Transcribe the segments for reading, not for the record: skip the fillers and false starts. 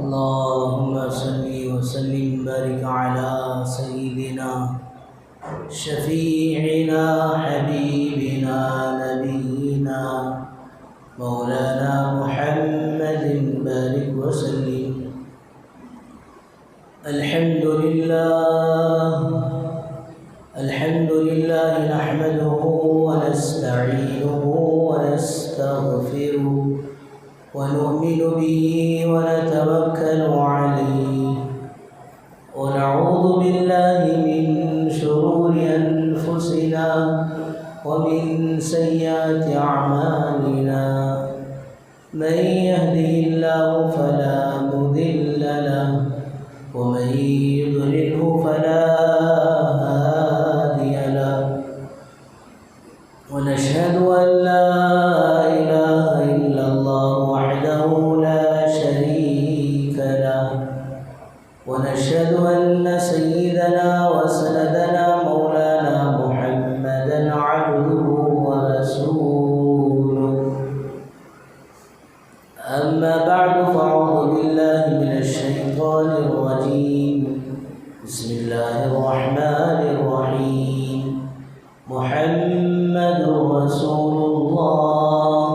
اللهم صل وسلم بارك على سيدنا شفيعنا حبيبنا نبينا مولانا محمد بارك وسلم. الحمد لله نحمده ونستعينه ونستغفره ونؤمن به ونتوكل عليه ونعوذ بالله من شرور أنفسنا ومن سيئات أعمالنا. من يهده الله فلا مضل له ومن يضلله فلا هادي له. ونشهد أن لا إله إلا الله وحده لا شريك له. ونشهد أن سيدنا وسندنا مولانا محمدا عبده ورسوله. أما بعد فأعوذ بالله من الشيطان الرجيم. بسم الله الرحمن الرحيم. محمد رسول الله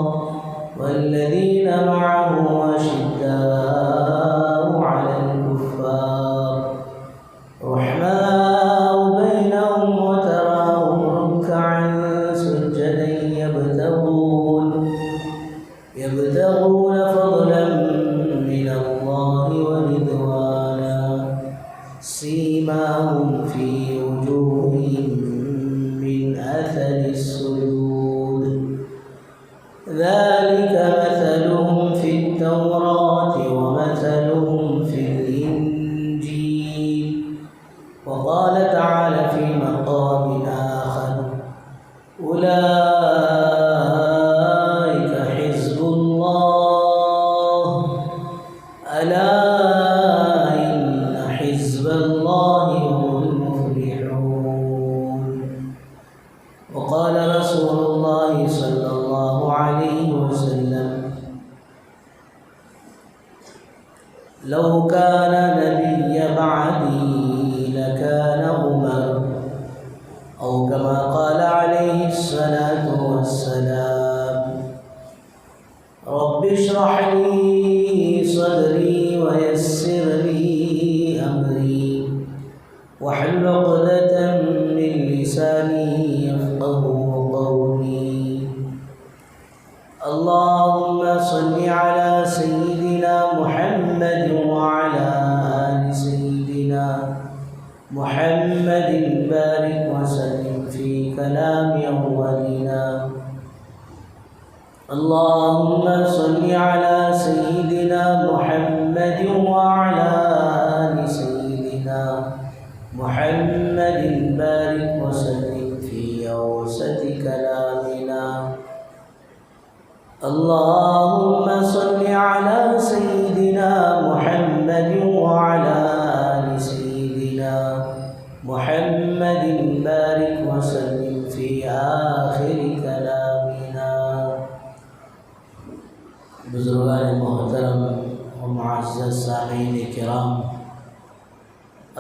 والذين معه أشداء على الكفار رحماء بينهم وتراهم ركعا سجدا يبتغون فضلا من الله ورضوانا سيماهم في وجوههم من أثر السجود ذلك مثلهم في التوراة ومثلهم في الإنجيل. وقال تعالى في مقام آخر أولئك حزب الله ألا إن حزب الله هم المفلحون. وقال رسول الله صلى الله عليه وسلم لو كان نبي بعدي لكان عمر أو كما قال عليه الصلاة والسلام. رب اشرح لي صدري ويسر لي أمري واحلل عقدة من لساني يفقه قولي. اللهم صل على سيدنا محمد وعلى آل سيدنا محمد بارك وسلم في كلام أولنا. اللهم صل على سيدنا محمد وعلى آل سيدنا محمد بارك وسلم في أوسط كلامنا. اللهم صل على سيدنا محمد وعلى آل سيدنا محمد بارك وسلم في آخر كلامنا. بزرگان محترم و معزز سامعین کرام،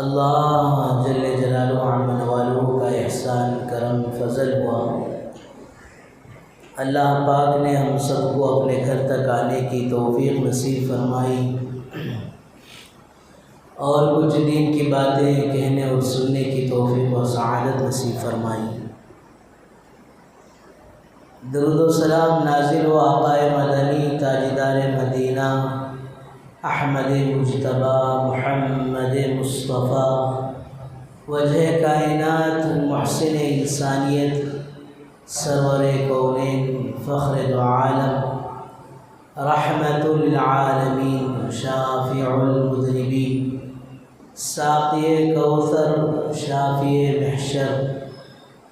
اللہ جل جلالہ عمن والوں کا احسان کرم فضل ہوا. اللہ پاک نے ہم سب کو اپنے گھر تک آنے کی توفیق نصیب فرمائی اور کچھ دین کی باتیں کہنے اور سننے کی توفیق و سعادت نصیب فرمائی. درود و سلام نازل و آقا مدنی تاجدار مدینہ احمد مجتبی محمد مصطفیٰ وجہ کائنات محسن انسانیت سرور کونین فخر دو عالم رحمت للعالمین شافع المذنبین ساقی کوثر شافی محشر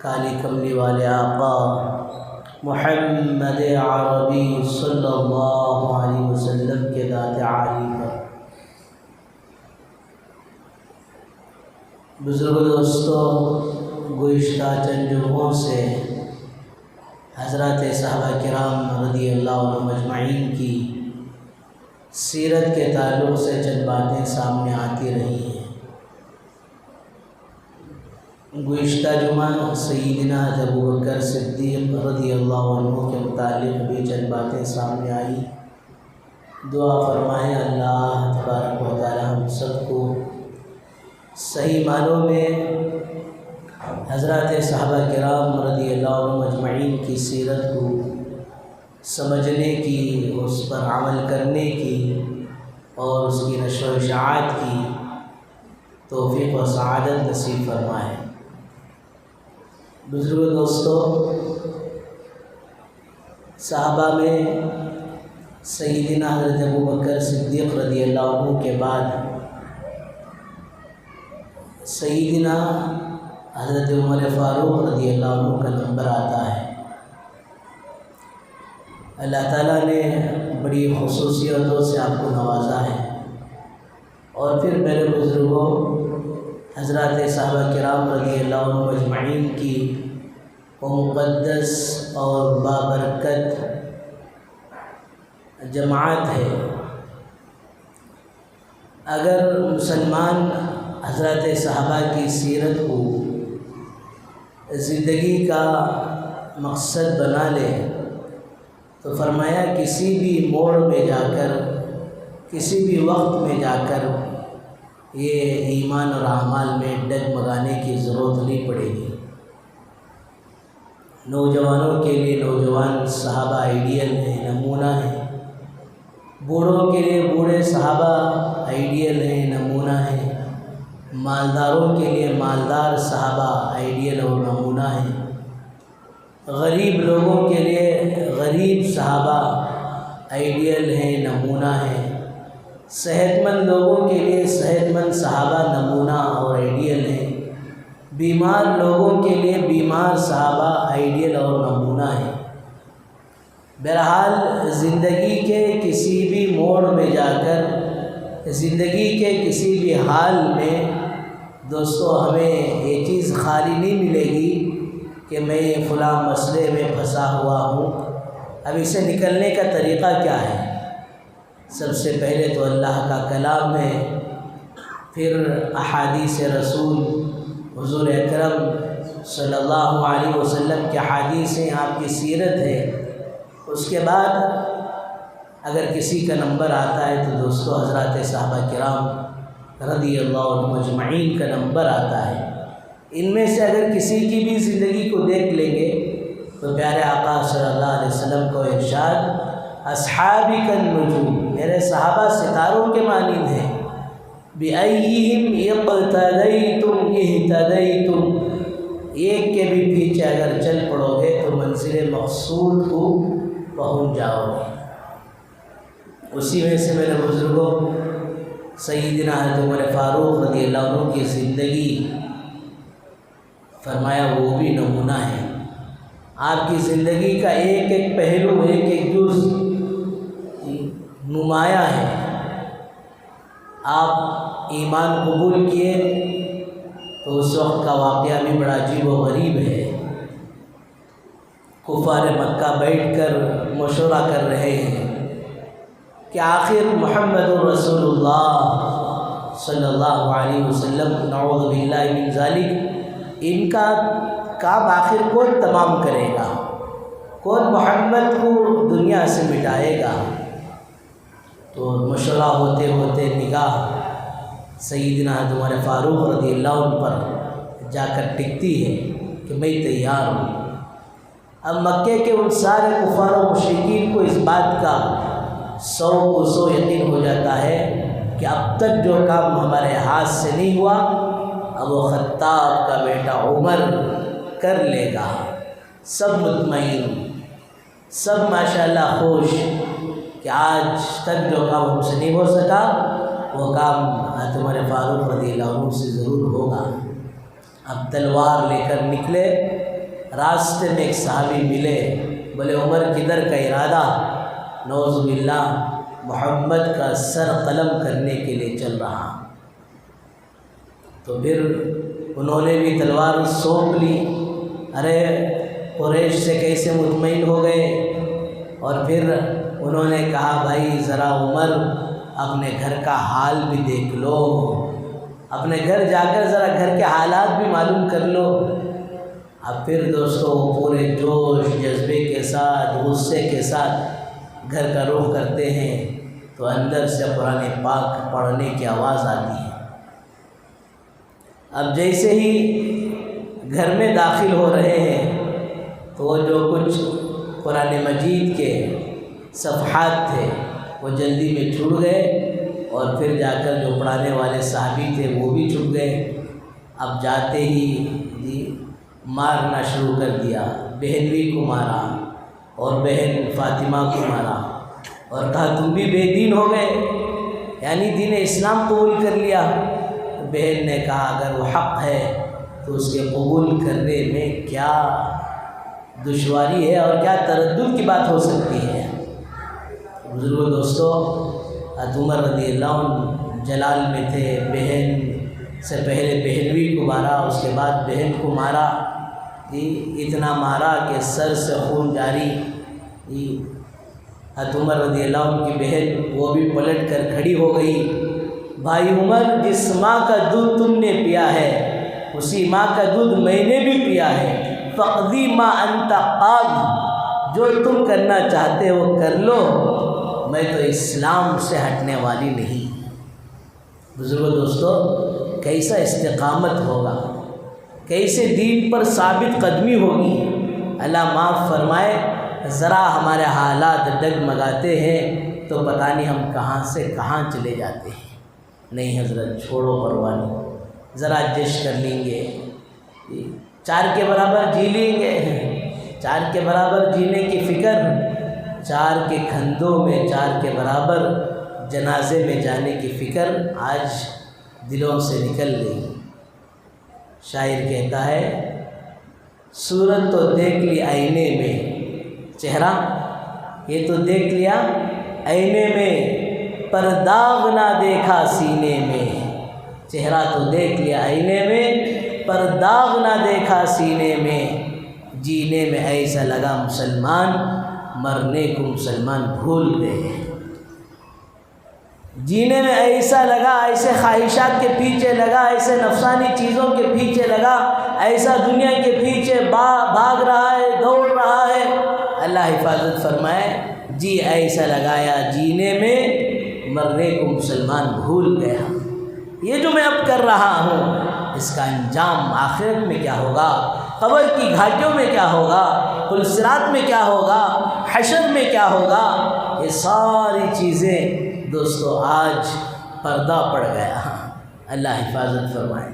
کالی کملی والے آقا محمد عربی صلی اللہ علیہ وسلم کے ذات عالی پر. بزرگ دوستوں، گزشتہ چند جمعوں سے حضرات صحابہ کرام رضی اللہ عنہم اجمعین کی سیرت کے تعلق سے چند باتیں سامنے آتی رہی ہیں۔ گزشتہ جمعہ سیدنا ابوبکر صدیق رضی اللہ عنہ کے متعلق بھی چند باتیں سامنے آئی۔ دعا فرمائیں اللہ تبارک و تعالی ہم سب کو صحیح معنوں میں حضرات صحابہ کرام رضی اللہ عنہ اجمعین کی سیرت کو سمجھنے کی، اس پر عمل کرنے کی اور اس کی نشر و اشاعت کی توفیق و سعادت نصیب فرمائے۔ بزرگ دوستو، صحابہ میں سیدنا حضرت ابوبکر صدیق رضی اللہ عنہ کے بعد سیدنا حضرت عمر فاروق رضی اللہ عنہ کا نمبر آتا ہے۔ اللہ تعالیٰ نے بڑی خصوصیتوں سے آپ کو نوازا ہے، اور پھر میرے بزرگوں حضرات صحابہ کرام رضی اللہ عنہ اجمعین کی وہ مقدس اور بابرکت جماعت ہے۔ اگر مسلمان حضرات صحابہ کی سیرت کو زندگی کا مقصد بنا لے تو فرمایا کسی بھی موڑ میں جا کر، کسی بھی وقت میں جا کر یہ ایمان اور اعمال میں ڈگمگانے کی ضرورت نہیں پڑے گی۔ نوجوانوں کے لیے نوجوان صحابہ آئیڈیل ہیں، نمونہ ہیں۔ بوڑھوں کے لیے بوڑھے صحابہ آئیڈیل ہیں، نمونہ ہیں۔ مالداروں کے لیے مالدار صحابہ آئیڈیل اور نمونہ ہیں۔ غریب لوگوں کے لیے غریب صحابہ آئیڈیل ہیں، نمونہ ہیں۔ صحت مند لوگوں کے لیے صحت مند صحابہ نمونہ اور آئیڈیل ہیں۔ بیمار لوگوں کے لیے بیمار صحابہ آئیڈیل اور نمونہ ہیں۔ بہرحال زندگی کے کسی بھی موڑ میں جا کر، زندگی کے کسی بھی حال میں دوستو ہمیں یہ چیز خالی نہیں ملے گی کہ میں فلاں مسئلے میں پھنسا ہوا ہوں، اب اسے نکلنے کا طریقہ کیا ہے؟ سب سے پہلے تو اللہ کا کلام ہے، پھر احادیث رسول حضور اکرم صلی اللہ علیہ وسلم کی احادیثیں، آپ کی سیرت ہے۔ اس کے بعد اگر کسی کا نمبر آتا ہے تو دوستو حضرات صحابہ کرام رضی اللہ عنہ اجمعین کا نمبر آتا ہے۔ ان میں سے اگر کسی کی بھی زندگی کو دیکھ لیں گے تو پیارے آقا صلی اللہ علیہ وسلم کو ارشاد اصحابی کالنجوم، میرے صحابہ ستاروں کے مانند ہیں۔ بِأَيِّهِمْ اقْتَدَيْتُمْ اهْتَدَيْتُمْ، ایک کے بھی پیچھے اگر چل پڑو گے تو منزل مقصود کو پہنچ جاؤ گے۔ اسی میں سے میرے بزرگوں سیدنا حضرت عمر فاروق رضی اللہ عنہ کی زندگی فرمایا وہ بھی نمونہ ہے۔ آپ کی زندگی کا ایک ایک پہلو، ایک ایک جز نمایاں ہے۔ آپ ایمان قبول کیے تو اس وقت کا واقعہ بھی بڑا عجیب و غریب ہے۔ کفار مکہ بیٹھ کر مشورہ کر رہے ہیں کہ آخر محمد رسول اللہ صلی اللہ علیہ وسلم نعوذ باللہ من ذالک، ان کا کام آخر کون تمام کرے گا؟ کون محمد کو دنیا سے مٹائے گا؟ تو مشورہ ہوتے ہوتے نگاہ سیدنا عمر فاروق رضی اللہ عنہ پر جا کر ٹکتی ہے کہ میں تیار ہوں۔ اب مکے کے ان سارے کفار و مشرکین کو اس بات کا 100% یقین ہو جاتا ہے کہ اب تک جو کام ہمارے ہاتھ سے نہیں ہوا اب وہ خطاب کا بیٹا عمر کر لے گا۔ سب مطمئن، سب ماشاءاللہ خوش کہ آج تک جو کام ہم سے نہیں ہو سکا وہ کام عمر فاروق رضی اللہ عنہ سے ضرور ہوگا۔ اب تلوار لے کر نکلے، راستے میں ایک صحابی ملے، بولے عمر کدھر کا ارادہ؟ نعوذ باللہ محمد کا سر قلم کرنے کے لیے چل رہا۔ تو پھر انہوں نے بھی تلوار سونپ لی۔ ارے قریش سے کیسے مطمئن ہو گئے، اور پھر انہوں نے کہا بھائی ذرا عمر اپنے گھر کا حال بھی دیکھ لو، اپنے گھر جا کر ذرا گھر کے حالات بھی معلوم کر لو۔ اب پھر دوستو پورے جوش جذبے کے ساتھ غصے کے ساتھ گھر کا رخ کرتے ہیں تو اندر سے قرآن پاک پڑھنے کی آواز آتی ہے۔ اب جیسے ہی گھر میں داخل ہو رہے ہیں تو وہ جو کچھ قرآن مجید کے صفحات تھے وہ جلدی میں چھوٹ گئے، اور پھر جا کر جو پڑھانے والے صحابی تھے وہ بھی چھوٹ گئے۔ اب جاتے ہی مارنا شروع کر دیا، بہنوی کو مارا اور بہن فاطمہ کو مارا، اور کہا تم بھی بے دین ہو گئے، یعنی دین اسلام قبول کر لیا۔ بہن نے کہا اگر وہ حق ہے تو اس کے قبول کرنے میں کیا دشواری ہے اور کیا تردد کی بات ہو سکتی ہے۔ بزرگوں دوستو، حضرت عمر رضی اللہ عنہ جلال میں تھے، بہن سے پہلے بہنوی کو مارا، اس کے بعد بہن کو مارا، اتنا مارا کہ سر سے خون جاری۔ حضرت عمر رضی اللہ عنہ کی بہن وہ بھی پلٹ کر کھڑی ہو گئی، بھائی عمر جس ماں کا دودھ تم نے پیا ہے اسی ماں کا دودھ میں نے بھی پیا ہے، فقضی ما انت قاض، جو تم کرنا چاہتے ہو کر لو، میں تو اسلام سے ہٹنے والی نہیں۔ بزرگوں دوستو، کیسا استقامت ہوگا، کیسے دین پر ثابت قدمی ہوگی۔ اللہ معاف فرمائے، ذرا ہمارے حالات ڈگمگاتے ہیں تو پتہ نہیں ہم کہاں سے کہاں چلے جاتے ہیں۔ نہیں حضرت چھوڑو پرواہ نہیں، ذرا ایڈجسٹ کر لیں گے، 4 کے برابر جی لیں گے، 4 کے برابر جینے کی فکر، 4 کے کھندوں میں 4 کے برابر جنازے میں جانے کی فکر آج دلوں سے نکل گئی۔ شاعر کہتا ہے صورت تو دیکھ لی آئینے میں، چہرہ یہ تو دیکھ لیا آئینے میں، پر داغ نہ دیکھا سینے میں، چہرہ تو دیکھ لیا آئینے میں، پر داغ نہ دیکھا سینے میں، جینے میں ایسا لگا مسلمان، مرنے کو مسلمان بھول گئے۔ جینے میں ایسا لگا، ایسے خواہشات کے پیچھے لگا، ایسے نفسانی چیزوں کے پیچھے لگا، ایسا دنیا کے پیچھے بھاگ رہا ہے، دوڑ رہا ہے۔ اللہ حفاظت فرمائے، جی ایسا لگایا جینے میں، مرنے کو مسلمان بھول گیا۔ یہ جو میں اب کر رہا ہوں اس کا انجام آخرت میں کیا ہوگا، قبر کی گھاٹیوں میں کیا ہوگا، پل صراط میں کیا ہوگا، حشر میں کیا ہوگا، یہ ساری چیزیں دوستو آج پردہ پڑ گیا۔ اللہ حفاظت فرمائے۔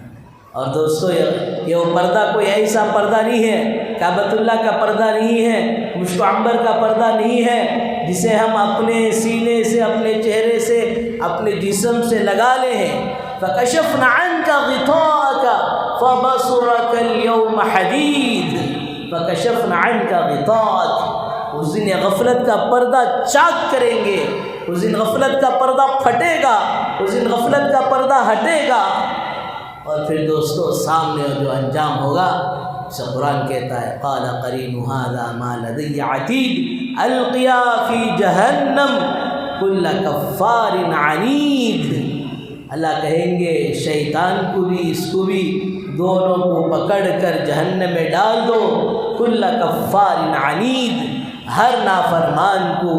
اور دوستو یہ وہ پردہ کوئی ایسا پردہ نہیں ہے، کعبۃ اللہ کا پردہ نہیں ہے، مشک عنبر کا پردہ نہیں ہے جسے ہم اپنے سینے سے، اپنے چہرے سے، اپنے جسم سے لگا لے ہیں۔ فَكَشَفْنَا عَنْكَ غِطَاءَكَ فَبَصُرَكَ الْيَوْمَ حَدِيدٌ فَكَشَفْنَا عَنْكَ غِطَاءَكَ، اس دن غفلت کا پردہ چاک کریں گے، اس دن غفلت کا پردہ پھٹے گا، اس دن غفلت کا پردہ ہٹے گا، اور پھر دوستو سامنے جو انجام ہوگا اسے قرآن کہتا ہے قال قرین ھذا ما لدی عتید القیا فی جہنم کل کفار عنید۔ اللہ کہیں گے شیطان کو بھی اس کو بھی دونوں کو پکڑ کر جہنم میں ڈال دو، کل کفار عنید، ہر نافرمان کو،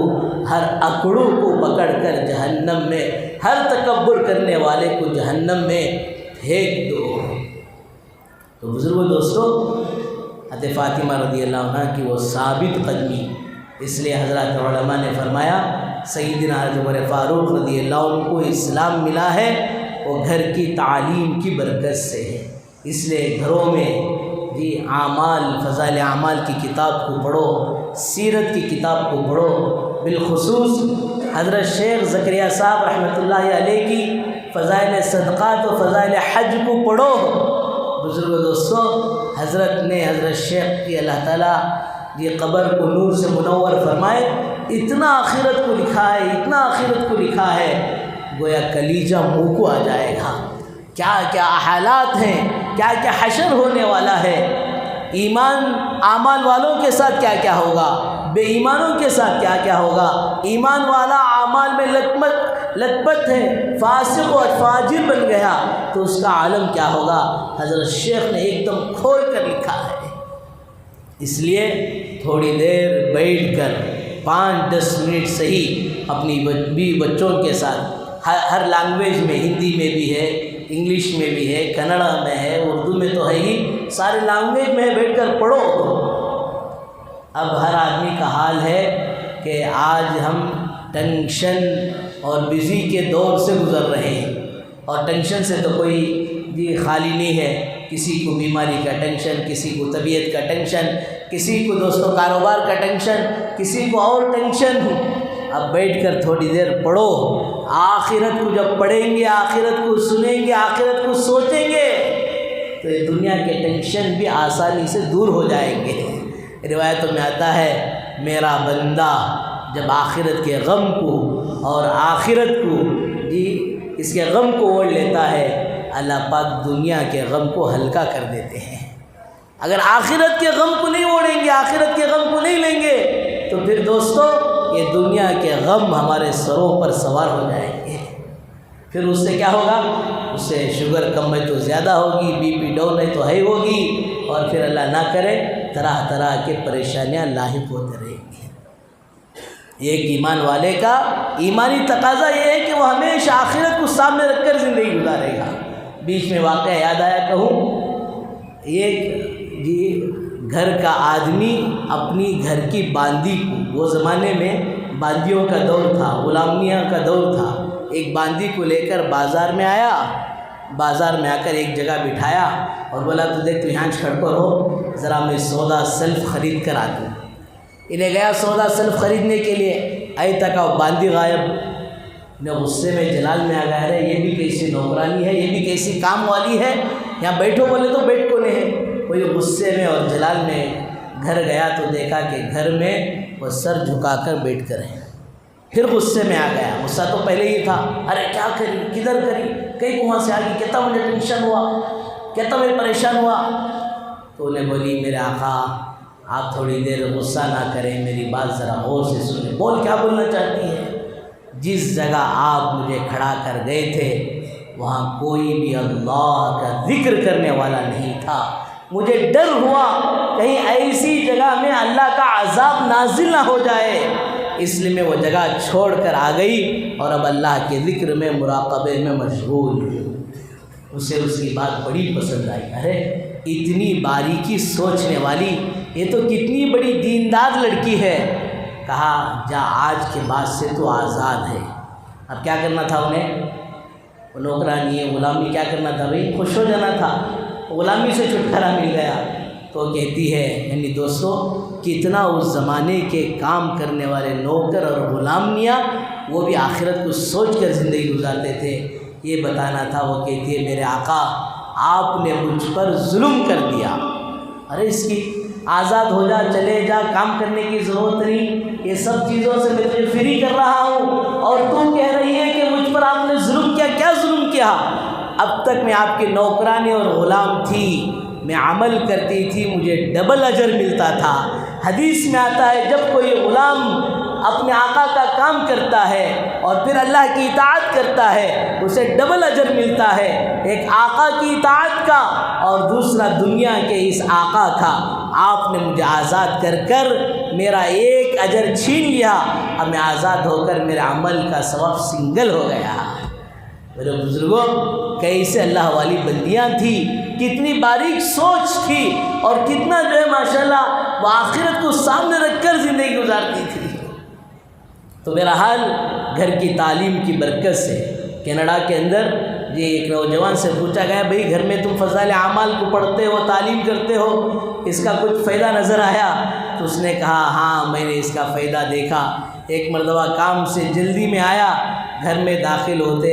ہر اکڑو کو پکڑ کر جہنم میں، ہر تکبر کرنے والے کو جہنم میں پھینک دو۔ تو بزرگوں دوستو، حضرت فاطمہ رضی اللہ عنہ کی وہ ثابت قدمی، اس لیے حضرات علماء نے فرمایا سیدنا حضرت عمر فاروق رضی اللہ عنہ کو اسلام ملا ہے وہ گھر کی تعلیم کی برکت سے ہے۔ اس لیے گھروں میں اعمال، فضائل اعمال کی کتاب کو پڑھو، سیرت کی کتاب کو پڑھو، بالخصوص حضرت شیخ زکریا صاحب رحمۃ اللہ علیہ کی فضائل صدقات و فضائل حج کو پڑھو۔ بزرگوں دوستو، حضرت نے حضرت شیخ کی اللہ تعالیٰ یہ قبر کو نور سے منور فرمائے، اتنا آخرت کو لکھا ہے، اتنا آخرت کو لکھا ہے، گویا کلیجہ منہ کو آ جائے گا۔ کیا کیا حالات ہیں، کیا کیا حشر ہونے والا ہے، ایمان اعمال والوں کے ساتھ کیا کیا ہوگا، بے ایمانوں کے ساتھ کیا کیا ہوگا؟ ایمان والا اعمال میں لت پت ہے، فاسق اور فاجر بن گیا تو اس کا عالم کیا ہوگا؟ حضرت شیخ نے ایک دم کھول کر لکھا ہے۔ اس لیے تھوڑی دیر بیٹھ کر 5-10 منٹ صحیح اپنی بیوی بچوں کے ساتھ، ہر لینگویج میں، ہندی میں بھی ہے، انگلش میں بھی ہے، کنڑا میں ہے، اردو میں تو ہے ہی، سارے لینگویج میں بیٹھ کر پڑھو۔ اب ہر آدمی کا حال ہے کہ آج ہم ٹینشن اور بزی کے دور سے گزر رہے ہیں، اور ٹینشن سے تو کوئی خالی نہیں ہے، کسی کو بیماری کا ٹینشن، کسی کو طبیعت کا ٹینشن، کسی کو دوستوں کاروبار کا ٹینشن، کسی کو اور ٹینشن۔ اب بیٹھ کر تھوڑی دیر پڑھو، آخرت کو جب پڑھیں گے، آخرت کو سنیں گے، آخرت کو سوچیں گے تو یہ دنیا کے ٹینشن بھی آسانی سے دور ہو جائیں گے۔ روایتوں میں آتا ہے میرا بندہ جب آخرت کے غم کو اور آخرت کو اس کے غم کو اوڑھ لیتا ہے، اللہ پاک دنیا کے غم کو ہلکا کر دیتے ہیں۔ اگر آخرت کے غم کو نہیں اوڑھیں گے، آخرت کے غم کو نہیں لیں گے تو پھر دوستو یہ دنیا کے غم ہمارے سروں پر سوار ہو جائیں گے۔ پھر اس سے کیا ہوگا؟ اس سے شوگر کم ہے تو زیادہ ہوگی، بی پی ڈاؤن ہے تو ہے ہوگی، اور پھر اللہ نہ کرے طرح طرح کے پریشانیاں لاحق ہوتے رہیں گی۔ ایک ایمان والے کا ایمانی تقاضا یہ ہے کہ وہ ہمیشہ آخرت کو سامنے رکھ کر زندگی گزارے گا۔ بیچ میں واقعہ یاد آیا کہوں، ایک گھر کا آدمی اپنی گھر کی باندی کو، وہ زمانے میں باندیوں کا دور تھا، غلامیہ کا دور تھا، ایک باندی کو لے کر بازار میں آیا، بازار میں آ کر ایک جگہ بٹھایا اور بولا تو دیکھ تو یہاں کھڑ کر ہو، ذرا میں سودا سلف خرید کر آتا ہوں۔ انہیں گیا سودا سلف خریدنے کے لیے، آئی تک باندی غائب، نے غصے میں جلال میں آ گیا، یہ بھی کیسی نوکرانی ہے، یہ بھی کیسی کام والی ہے، یہاں بیٹھو بولے تو بیٹھ کو نہیں ہے۔ کوئی غصے میں اور جلال میں گھر گیا تو دیکھا کہ گھر میں وہ سر جھکا کر بیٹھ کر ہے۔ پھر غصے میں آ گیا، غصہ تو پہلے ہی تھا، ارے کیا کری، کدھر کری، کہیں وہاں سے آ گئی، کہتا مجھے ٹینشن ہوا، کہتا میں پریشان ہوا۔ تو انہیں بولی میرے آقا آپ تھوڑی دیر غصہ نہ کریں، میری بات ذرا غور سے سنیں۔ بول کیا بولنا چاہتی ہے؟ جس جگہ آپ مجھے کھڑا کر گئے تھے وہاں کوئی بھی اللہ کا ذکر کرنے والا نہیں تھا، مجھے ڈر ہوا کہیں ایسی جگہ میں اللہ کا عذاب نازل نہ ہو جائے، اس لیے میں وہ جگہ چھوڑ کر آ گئی اور اب اللہ کے ذکر میں، مراقبے میں مشغول ہوں۔ اسے اس کی بات بڑی پسند آئی، ارے اتنی باریکی سوچنے والی، یہ تو کتنی بڑی دیندار لڑکی ہے۔ کہا جا آج کے بعد سے تو آزاد ہے۔ اب کیا کرنا تھا انہیں؟ وہ نوکرانی ہے، غلامی، کیا کرنا تھا بھائی؟ خوش ہو جانا تھا، غلامی سے چھٹکارا مل گیا۔ تو کہتی ہے یعنی دوستو کتنا اس زمانے کے کام کرنے والے نوکر اور غلامیاں وہ بھی آخرت کو سوچ کر زندگی گزارتے تھے، یہ بتانا تھا۔ وہ کہتی ہے میرے آقا آپ نے مجھ پر ظلم کر دیا، ارے اس کی آزاد ہو جا، چلے جا، کام کرنے کی ضرورت نہیں، یہ سب چیزوں سے میں تجھے فری کر رہا ہوں، اور تم کہہ رہی ہے کہ مجھ پر آپ نے ظلم کیا؟ کیا ظلم کیا؟ اب تک میں آپ کی نوکرانی اور غلام تھی، میں عمل کرتی تھی، مجھے ڈبل اجر ملتا تھا۔ حدیث میں آتا ہے جب کوئی غلام اپنے آقا کا کام کرتا ہے اور پھر اللہ کی اطاعت کرتا ہے اسے ڈبل اجر ملتا ہے، ایک آقا کی اطاعت کا اور دوسرا دنیا کے اس آقا کا۔ آپ نے مجھے آزاد کر کر میرا ایک اجر چھین لیا، اب میں آزاد ہو کر میرے عمل کا ثواب سنگل ہو گیا۔ میرے بزرگوں کیسے اللہ والی بندیاں تھی، کتنی باریک سوچ تھی، اور کتنا جو ہے ماشاءاللہ وہ آخرت کو سامنے رکھ کر زندگی گزارتی تھی۔ تو بہرحال گھر کی تعلیم کی برکت سے کینیڈا کے اندر ایک نوجوان سے پوچھا گیا بھئی گھر میں تم فضائل اعمال کو پڑھتے ہو، تعلیم کرتے ہو، اس کا کچھ فائدہ نظر آیا؟ تو اس نے کہا ہاں میں نے اس کا فائدہ دیکھا۔ ایک مرتبہ کام سے جلدی میں آیا، گھر میں داخل ہوتے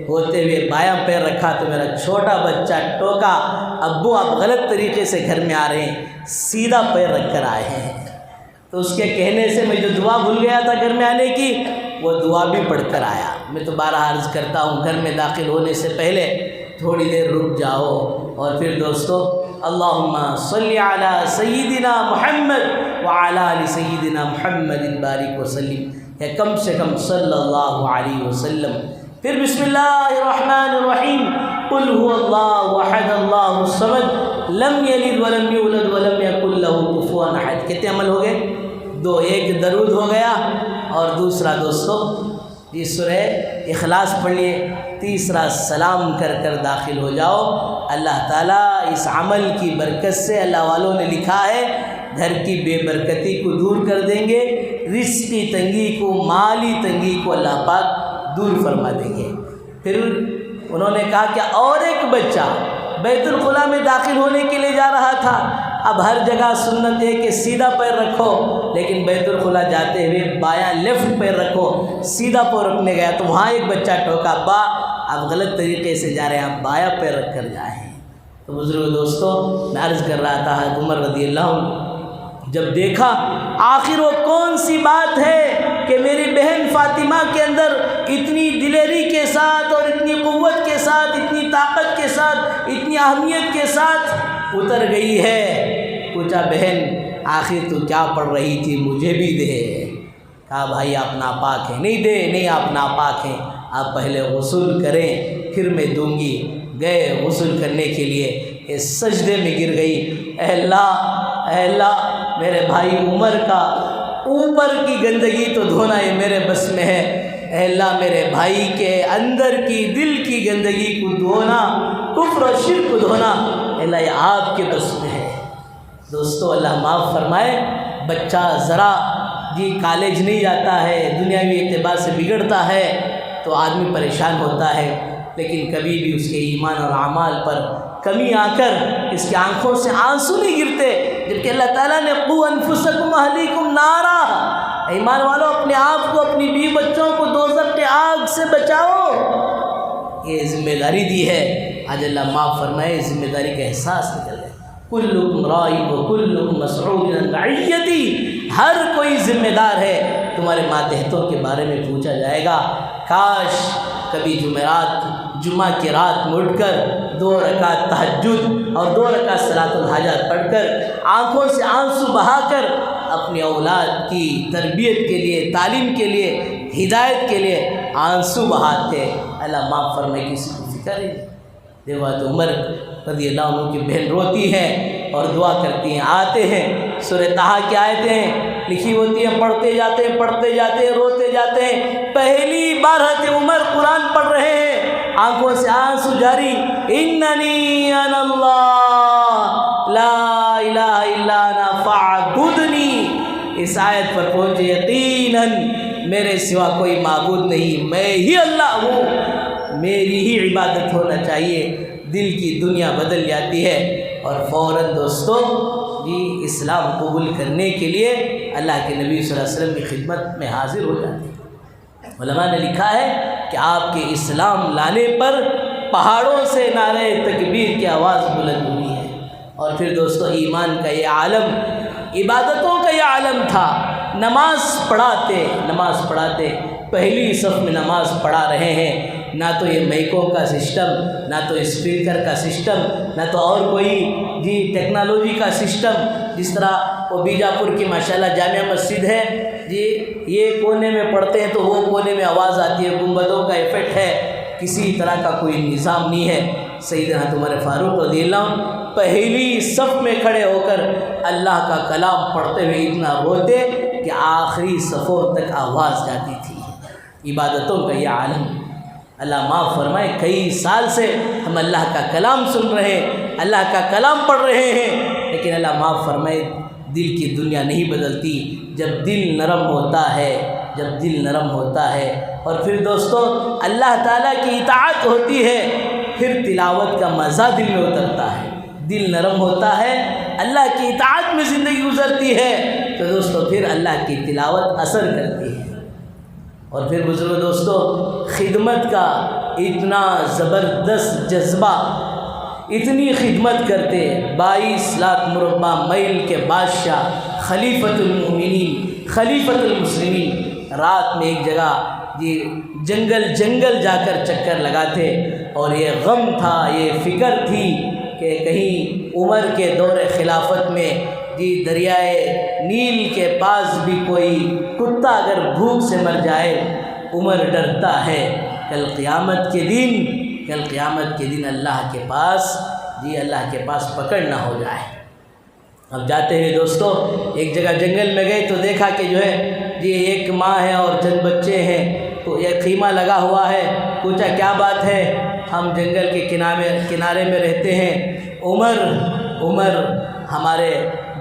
ہوئے بایاں پیر رکھا تو میرا چھوٹا بچہ ٹوکا، ابو آپ غلط طریقے سے گھر میں آ رہے ہیں، سیدھا پیر رکھ کر آئے ہیں۔ تو اس کے کہنے سے میں جو دعا بھول گیا تھا گھر میں آنے کی، وہ دعا بھی پڑھ کر آیا۔ میں تو بارہ عرض کرتا ہوں گھر میں داخل ہونے سے پہلے تھوڑی دیر رک جاؤ اور پھر دوستو اللہم صلی علی سیدنا محمد وعلی آل سیدنا محمد بارک وسلم، یا کم سے کم صلی اللہ علیہ وسلم۔ پھر بسم اللہ الرحمن الرحیم، قل هو اللہ احد اللہ الصمد لم یلد ولم یولد ولم یکن لہ کفوا احد۔ کتنے عمل ہو گئے؟ دو، ایک درود ہو گیا اور دوسرا دوستو جی سورہ اخلاص پڑھ لیے، تیسرا سلام کر کر داخل ہو جاؤ۔ اللہ تعالیٰ اس عمل کی برکت سے، اللہ والوں نے لکھا ہے، گھر کی بے برکتی کو دور کر دیں گے، رزق کی تنگی کو، مالی تنگی کو اللہ پاک دور فرما دیں گے۔ پھر انہوں نے کہا کہ اور ایک بچہ بیت الخلاء میں داخل ہونے کے لیے جا رہا تھا، اب ہر جگہ سنت ہے کہ سیدھا پیر رکھو، لیکن بیت الخلاء جاتے ہوئے بایاں لیفٹ پیر رکھو، سیدھا پیر رکھنے گیا تو وہاں ایک بچہ ٹوکا، ابا آپ غلط طریقے سے جا رہے ہیں، آپ بایاں پیر رکھ کر جائیں۔ تو بزرگ دوستو میں عرض کر رہا تھا حضرت عمر رضی اللہ عنہ جب دیکھا آخر وہ کون سی بات ہے کہ میری بہن فاطمہ کے اندر اتنی دلیری کے ساتھ اور اتنی قوت کے ساتھ، اتنی طاقت کے ساتھ، اتنی اہمیت کے ساتھ اتر گئی ہے، پوچھا بہن آخر تو کیا پڑھ رہی تھی، مجھے بھی دے۔ کہا بھائی آپ ناپاک ہیں، نہیں دے، نہیں آپ ناپاک ہیں، آپ پہلے غسل کریں پھر میں دوں گی۔ گئے غسل کرنے کے لیے، اس سجدے میں گر گئی، اے اللہ میرے بھائی عمر کا اوپر کی گندگی تو دھونا یہ میرے بس میں ہے، اے اللہ میرے بھائی کے اندر کی دل کی گندگی کو دھونا، کفر و شرک کو دھونا اے اللہ یہ آپ کے بس میں ہے۔ دوستو اللہ معاف فرمائے، بچہ ذرا جی کالج نہیں جاتا ہے، دنیاوی اعتبار سے بگڑتا ہے تو آدمی پریشان ہوتا ہے، لیکن کبھی بھی اس کے ایمان اور اعمال پر کمی آ کر اس کی آنکھوں سے آنسو نہیں گرتے، جبکہ اللہ تعالیٰ نے قوا انفسکم اہلیکم نارا، ایمان والوں اپنے آپ کو، اپنی بیوی بچوں کو دوزخ کے آگ سے بچاؤ، یہ ذمہ داری دی ہے۔ آج اللہ معاف فرمائے، ذمہ داری کا احساس نکل جائے۔ کلکم راع وکلکم مسئول عن رعیتی، ہر کوئی ذمہ دار ہے، تمہارے ماتحتوں کے بارے میں پوچھا جائے گا۔ کاش کبھی جمعہ کی رات میں اٹھ کر 2 رکعت تہجد اور 2 رکعت صلاۃ الحاجات پڑھ کر آنکھوں سے آنسو بہا کر اپنی اولاد کی تربیت کے لیے، تعلیم کے لیے، ہدایت کے لیے آنسو بہاتے۔ اللہ معاف فرمائے، کسی کو فکر ہے؟ دیکھو تو عمر رضی اللہ عنہ کی بہن روتی ہے اور دعا کرتی ہیں، آتے ہیں سورہ طٰہٰ کی آیتیں لکھی ہوتی ہیں، پڑھتے جاتے ہیں، روتے جاتے ہیں۔ پہلی بار حضرت عمر قرآن پڑھ رہے ہیں، آنکھوں سے آنسو جاری، اننی انا اللہ لا الہ الا انا فاعبدنی، اس آیت پر پہنچے، یقیناً میرے سوا کوئی معبود نہیں، میں ہی اللہ ہوں، میری ہی عبادت ہونا چاہیے۔ دل کی دنیا بدل جاتی ہے اور فوراً دوستو جی اسلام قبول کرنے کے لیے اللہ کے نبی صلی اللہ علیہ وسلم کی خدمت میں حاضر ہو جاتے ہیں۔ علماء نے لکھا ہے کہ آپ کے اسلام لانے پر پہاڑوں سے نعرہ تکبیر کی آواز بلند ہوئی ہے۔ اور پھر دوستو ایمان کا یہ عالم، عبادتوں کا یہ عالم تھا، نماز پڑھاتے پہلی صف میں نماز پڑھا رہے ہیں، نہ تو یہ مائکوں کا سسٹم، نہ تو اسپیکر کا سسٹم، نہ تو اور کوئی جی ٹیکنالوجی کا سسٹم، جس طرح وہ بیجاپور کی ماشاءاللہ جامع مسجد ہے جی، یہ کونے میں پڑھتے ہیں تو وہ کونے میں آواز آتی ہے، گنبدوں کا ایفیکٹ ہے، کسی طرح کا کوئی نظام نہیں ہے۔ سیدنا عمر فاروق رضی اللہ عنہ پہلی صف میں کھڑے ہو کر اللہ کا کلام پڑھتے ہوئے اتنا روتے کہ آخری صفوں تک آواز جاتی تھی۔ عبادتوں کا یہ عالم، اللہ معاف فرمائے، کئی سال سے ہم اللہ کا کلام سن رہے ہیں، اللہ کا کلام پڑھ رہے ہیں، لیکن اللہ معاف فرمائے دل کی دنیا نہیں بدلتی۔ جب دل نرم ہوتا ہے اور پھر دوستو اللہ تعالیٰ کی اطاعت ہوتی ہے، پھر تلاوت کا مزہ دل میں اترتا ہے، دل نرم ہوتا ہے، اللہ کی اطاعت میں زندگی گزرتی ہے تو دوستو پھر اللہ کی تلاوت اثر کرتی ہے۔ اور پھر بزرگ دوستو خدمت کا اتنا زبردست جذبہ، اتنی خدمت کرتے 22 لاکھ مربع میل کے بادشاہ، خلیفۃ المؤمنین، خلیفۃ المسلمین، رات میں ایک جگہ جی جنگل جنگل جا کر چکر لگاتے، اور یہ غم تھا، یہ فکر تھی کہ کہیں عمر کے دور خلافت میں جی دریائے نیل کے پاس بھی کوئی کتا اگر بھوک سے مر جائے، عمر ڈرتا ہے کل قیامت کے دن اللہ کے پاس پکڑ نہ ہو جائے۔ اب جاتے ہوئے دوستو ایک جگہ جنگل میں گئے تو دیکھا کہ جو ہے جی ایک ماں ہے اور چند بچے ہیں، تو ایک خیمہ لگا ہوا ہے۔ پوچھا کیا بات ہے؟ ہم جنگل کے کنارے میں رہتے ہیں، عمر ہمارے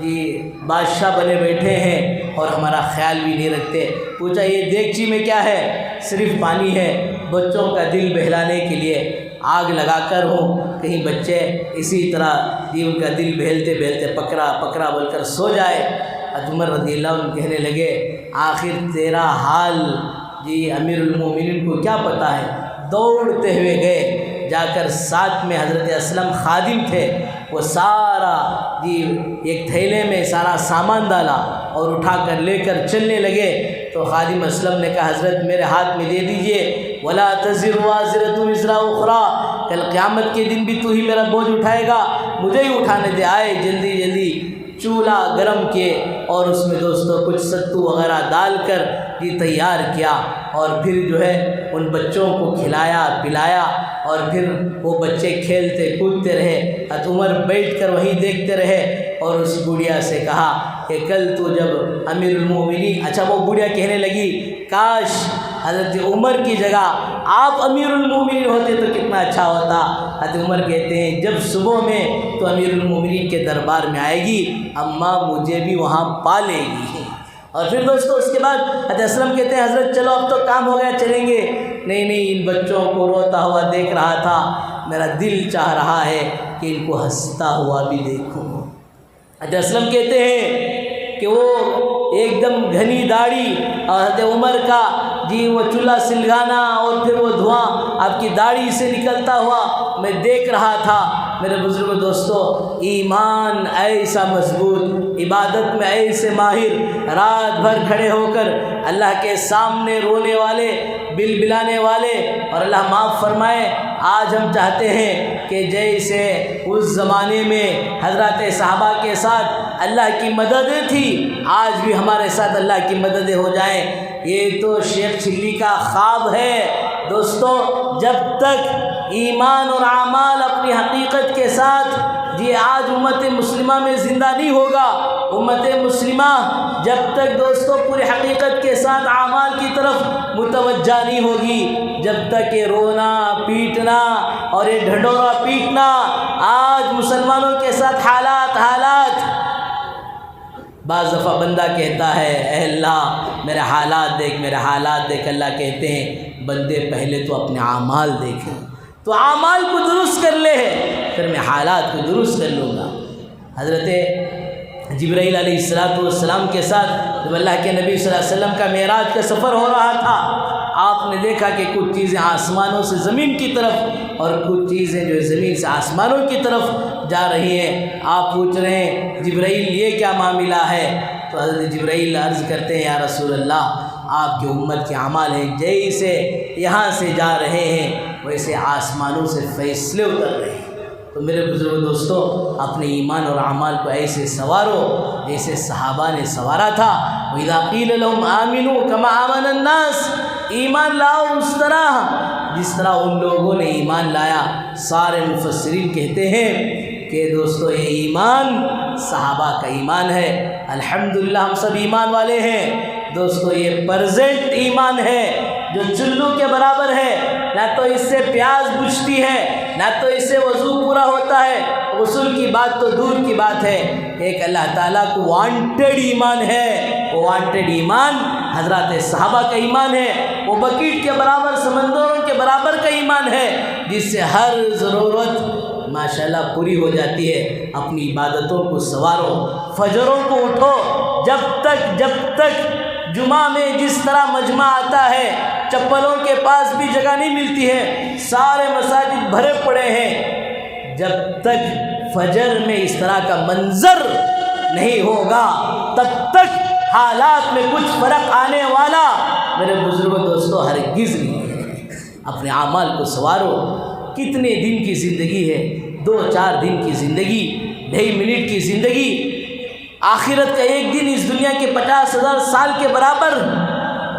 جی بادشاہ بنے بیٹھے ہیں اور ہمارا خیال بھی نہیں رکھتے۔ پوچھا یہ دیگچی میں کیا ہے؟ صرف پانی ہے، بچوں کا دل بہلانے کے لیے آگ لگا کر ہوں، کہیں بچے اسی طرح جی ان کا دل بہلتے بہلتے پکڑا بول کر سو جائے۔ عمر رضی اللہ عنہ کہنے لگے آخر تیرا حال جی امیر المومنین کو کیا پتہ ہے؟ دوڑتے ہوئے گئے، جا کر ساتھ میں حضرت اسلم خادم تھے، وہ سارا جی ایک تھیلے میں سارا سامان ڈالا اور اٹھا کر لے کر چلنے لگے۔ تو خادم اسلم نے کہا حضرت میرے ہاتھ میں دے دیجئے، وَلَا تَزِرُ وَازِرَةٌ وِزْرَ أُخْرَىٰ، کل قیامت کے دن بھی تو ہی میرا بوجھ اٹھائے گا، مجھے ہی اٹھانے دے۔ آئے جلدی چولہا گرم کیے اور اس میں دوستو کچھ ستو وغیرہ ڈال کر یہ تیار کیا، اور پھر جو ہے ان بچوں کو کھلایا پلایا، اور پھر وہ بچے کھیلتے کودتے رہے۔ عمر بیٹھ کر وہیں دیکھتے رہے اور اس بڑھیا سے کہا کہ کل تو جب امیر المومنین، اچھا وہ بڑھیا کہنے لگی کاش حضرت عمر کی جگہ آپ امیر المومنین ہوتے تو کتنا اچھا ہوتا۔ حضرت عمر کہتے ہیں جب صبح میں تو امیر المومنین کے دربار میں آئے گی، اماں مجھے بھی وہاں پالے گی۔ اور پھر دوستو اس کے بعد حضرت اسلم کہتے ہیں حضرت چلو اب تو کام ہو گیا چلیں گے۔ نہیں ان بچوں کو روتا ہوا دیکھ رہا تھا، میرا دل چاہ رہا ہے کہ ان کو ہنستا ہوا بھی دیکھوں۔ حضرت اسلم کہتے ہیں کہ وہ ایک دم گھنی داڑھی اور حضرت عمر کا جی وہ چولہا سلگانا اور پھر وہ دھواں آپ کی داڑھی سے نکلتا ہوا میں دیکھ رہا تھا۔ میرے بزرگ دوستو ایمان ایسا مضبوط، عبادت میں ایسے ماہر، رات بھر کھڑے ہو کر اللہ کے سامنے رونے والے، بلبلانے والے، اور اللہ معاف فرمائے آج ہم چاہتے ہیں کہ جیسے اس زمانے میں حضرات صحابہ کے ساتھ اللہ کی مددیں تھی، آج بھی ہمارے ساتھ اللہ کی مددیں ہو جائیں۔ یہ تو شیخ چلی کا خواب ہے دوستو۔ جب تک ایمان اور اعمال اپنی حقیقت کے ساتھ جی آج امت مسلمہ میں زندہ نہیں ہوگا، امت مسلمہ جب تک دوستو پوری حقیقت کے ساتھ اعمال کی طرف متوجہ نہیں ہوگی، جب تک یہ رونا پیٹنا اور یہ ڈھنڈورا پیٹنا آج مسلمانوں کے ساتھ حالات بعض دفعہ بندہ کہتا ہے اے اللہ میرے حالات دیکھ، اللہ کہتے ہیں بندے پہلے تو اپنے اعمال دیکھیں، تو اعمال کو درست کر لے پھر میں حالات کو درست کر لوں گا۔ حضرت جبرائیل علیہ السلام کے ساتھ جب اللہ کے نبی صلی اللہ علیہ وسلم کا معراج کا سفر ہو رہا تھا، آپ نے دیکھا کہ کچھ چیزیں آسمانوں سے زمین کی طرف اور کچھ چیزیں جو زمین سے آسمانوں کی طرف جا رہی ہیں۔ آپ پوچھ رہے ہیں جبرائیل یہ کیا معاملہ ہے؟ تو حضرت جبرائیل عرض کرتے ہیں یا رسول اللہ آپ کی امت کے اعمال ہیں جیسے یہاں سے جا رہے ہیں ویسے آسمانوں سے فیصلے اتر رہے ہیں۔ تو میرے بزرگ دوستو اپنے ایمان اور اعمال کو ایسے سنوارو جیسے صحابہ نے سنوارا تھا۔ وَإِذَا قِيلَ لَهُمْ آمِنُوا كَمَا آمَنَ النَّاسِ، ایمان لاؤ اس طرح جس طرح ان لوگوں نے ایمان لایا۔ سارے مفسرین کہتے ہیں کہ دوستو یہ ایمان صحابہ کا ایمان ہے۔ الحمدللہ ہم سب ایمان والے ہیں دوستو، یہ پرزنٹ ایمان ہے جو چلو کے برابر ہے، نہ تو اس سے پیاز بجھتی ہے نہ تو اس سے وضو پورا ہوتا ہے، غسل کی بات تو دور کی بات ہے۔ ایک اللہ تعالیٰ کو وانٹیڈ ایمان ہے، وہ وانٹیڈ ایمان حضرات صحابہ کا ایمان ہے، وہ بکیٹ کے برابر سمندروں کے برابر کا ایمان ہے جس سے ہر ضرورت ماشاءاللہ پوری ہو جاتی ہے۔ اپنی عبادتوں کو سنوارو، فجروں کو اٹھو، جب تک جمعہ میں جس طرح مجمع آتا ہے چپلوں کے پاس بھی جگہ نہیں ملتی ہے، سارے مساجد بھرے پڑے ہیں، جب تک فجر میں اس طرح کا منظر نہیں ہوگا تب تک حالات میں کچھ فرق آنے والا میرے بزرگوں دوستوں ہرگز نہیں ہے۔ اپنے اعمال کو سنوارو۔ کتنے دن کی زندگی ہے؟ 2-4 دن کی زندگی، 2.5 منٹ کی زندگی۔ آخرت کا ایک دن اس دنیا کے 50,000 سال کے برابر۔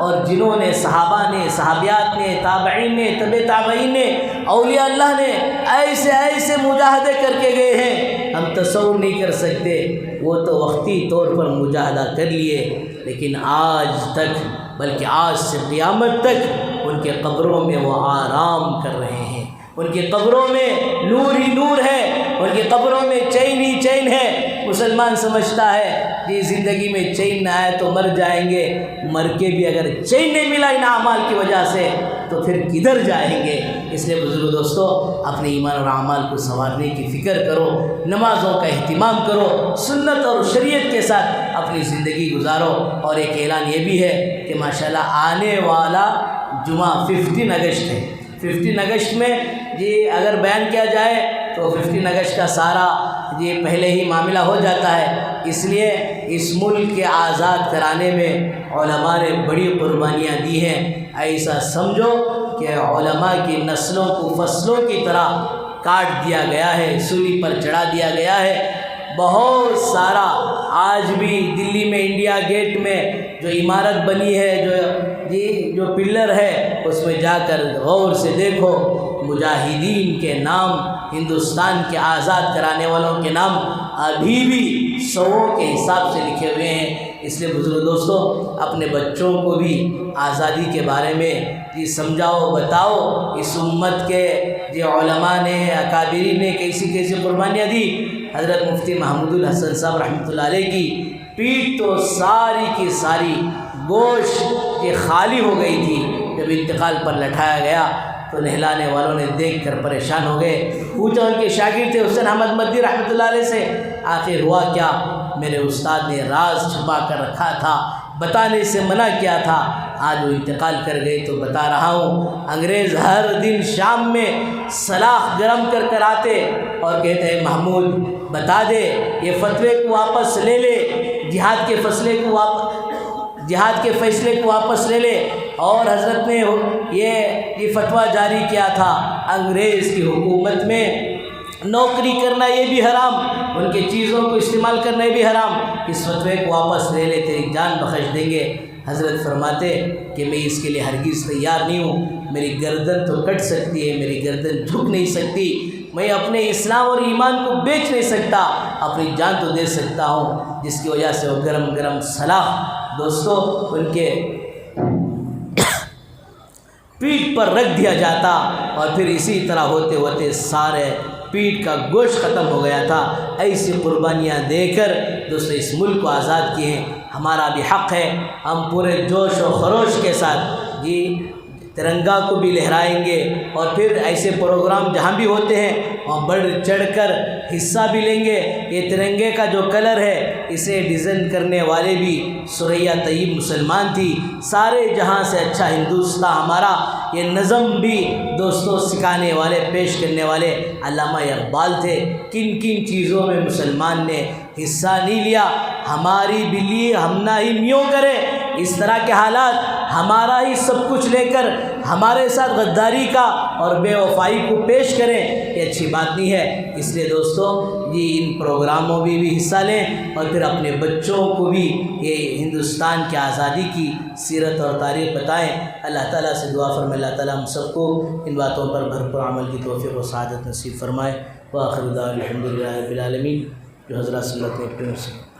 اور جنہوں نے، صحابہ نے، صحابیات نے، تابعین نے، تبع تابعین نے، اولیاء اللہ نے ایسے ایسے مجاہدے کر کے گئے ہیں، ہم تصور نہیں کر سکتے۔ وہ تو وقتی طور پر مجاہدہ کر لیے، لیکن آج تک، بلکہ آج سے قیامت تک ان کے قبروں میں وہ آرام کر رہے ہیں۔ ان کی قبروں میں نور ہی نور ہے، ان کی قبروں میں چین ہی چین ہے۔ مسلمان سمجھتا ہے کہ زندگی میں چین نہ آئے تو مر جائیں گے، مر کے بھی اگر چین نہیں ملا ان اعمال کی وجہ سے تو پھر کدھر جائیں گے؟ اس لیے بزرگ دوستو، اپنے ایمان اور اعمال کو سنوارنے کی فکر کرو، نمازوں کا اہتمام کرو، سنت اور شریعت کے ساتھ اپنی زندگی گزارو۔ اور ایک اعلان یہ بھی ہے کہ ماشاءاللہ آنے والا جمعہ 15 اگست ہے۔ 15 اگست میں اگر بیان کیا جائے تو 15 اگست کا سارا پہلے ہی معاملہ ہو جاتا ہے۔ اس لیے اس ملک کے آزاد کرانے میں علماء نے بڑی قربانیاں دی ہیں۔ ایسا سمجھو کہ علماء کی نسلوں کو فصلوں کی طرح کاٹ دیا گیا ہے، سولی پر چڑھا دیا گیا ہے۔ بہت سارا آج بھی دلی میں انڈیا گیٹ میں جو عمارت بنی ہے، جو پلر ہے، اس میں جا کر غور سے دیکھو، مجاہدین کے نام، ہندوستان کے آزاد کرانے والوں کے نام ابھی بھی 100 کے حساب سے لکھے ہوئے ہیں۔ اس لیے بزرگ دوستو، اپنے بچوں کو بھی آزادی کے بارے میں سمجھاؤ، بتاؤ۔ اس امت کے علماء نے، اکابرین نے کیسی قربانیاں دی۔ حضرت مفتی محمود الحسن صاحب رحمۃ اللہ علیہ کی پیٹھ تو ساری کی ساری گوشت خالی ہو گئی تھی۔ جب انتقال پر لٹھایا گیا تو نہلانے والوں نے دیکھ کر پریشان ہو گئے۔ پوچھا ان کے شاگرد تھے حسین احمد مدنی رحمۃ اللہ علیہ سے، آخر ہوا کیا؟ میرے استاد نے راز چھپا کر رکھا تھا، بتانے سے منع کیا تھا، آج وہ انتقال کر گئے تو بتا رہا ہوں۔ انگریز ہر دن شام میں سلاخ گرم کر کر آتے اور کہتے ہیں محمود بتا دے، یہ فتوے کو واپس لے لے، جہاد کے فیصلے کو واپس لے لے۔ اور حضرت نے یہ فتویٰ جاری کیا تھا، انگریز کی حکومت میں نوکری کرنا یہ بھی حرام، ان کی چیزوں کو استعمال کرنا یہ بھی حرام، اس فتوے کو واپس لے لے، تیری جان بخش دیں گے۔ حضرت فرماتے کہ میں اس کے لیے ہرگز تیار نہیں ہوں، میری گردن تو کٹ سکتی ہے، میری گردن جھک نہیں سکتی، میں اپنے اسلام اور ایمان کو بیچ نہیں سکتا، اپنی جان تو دے سکتا ہوں، جس کی وجہ سے وہ گرم گرم سلاخ دوستو ان کے پیٹھ پر رکھ دیا جاتا، اور پھر اسی طرح ہوتے ہوتے سارے پیٹھ کا گوشت ختم ہو گیا تھا۔ ایسی قربانیاں دے کر دوستو اس ملک کو آزاد کیے ہیں۔ ہمارا بھی حق ہے، ہم پورے جوش و خروش کے ساتھ ترنگا کو بھی لہرائیں گے، اور پھر ایسے پروگرام جہاں بھی ہوتے ہیں وہاں بڑھ چڑھ کر حصہ بھی لیں گے۔ یہ ترنگے کا جو کلر ہے اسے ڈیزائن کرنے والے بھی ثریا طیب مسلمان تھی۔ سارے جہاں سے اچھا ہندوستان ہمارا، یہ نظم بھی دوستوں سکھانے والے، پیش کرنے والے علامہ اقبال تھے۔ کن کن چیزوں میں مسلمان نے حصہ نہیں لیا؟ ہماری بلی ہم نہ ہی میوں کرے، اس طرح کے حالات، ہمارا ہی سب کچھ لے کر ہمارے ساتھ غداری کا اور بے وفائی کو پیش کریں، یہ اچھی بات نہیں ہے۔ اس لیے دوستو ان پروگراموں میں بھی حصہ لیں، اور پھر اپنے بچوں کو بھی یہ ہندوستان کی آزادی کی سیرت اور تاریخ بتائیں۔ اللہ تعالیٰ سے دعا فرمائے اللہ تعالیٰ ہم سب کو ان باتوں پر بھرپور عمل کی توفیق و سعادت نصیب فرمائے۔ وآخر دعوانا الحمدللہ رب العالمین۔ جو حضرات سنت میں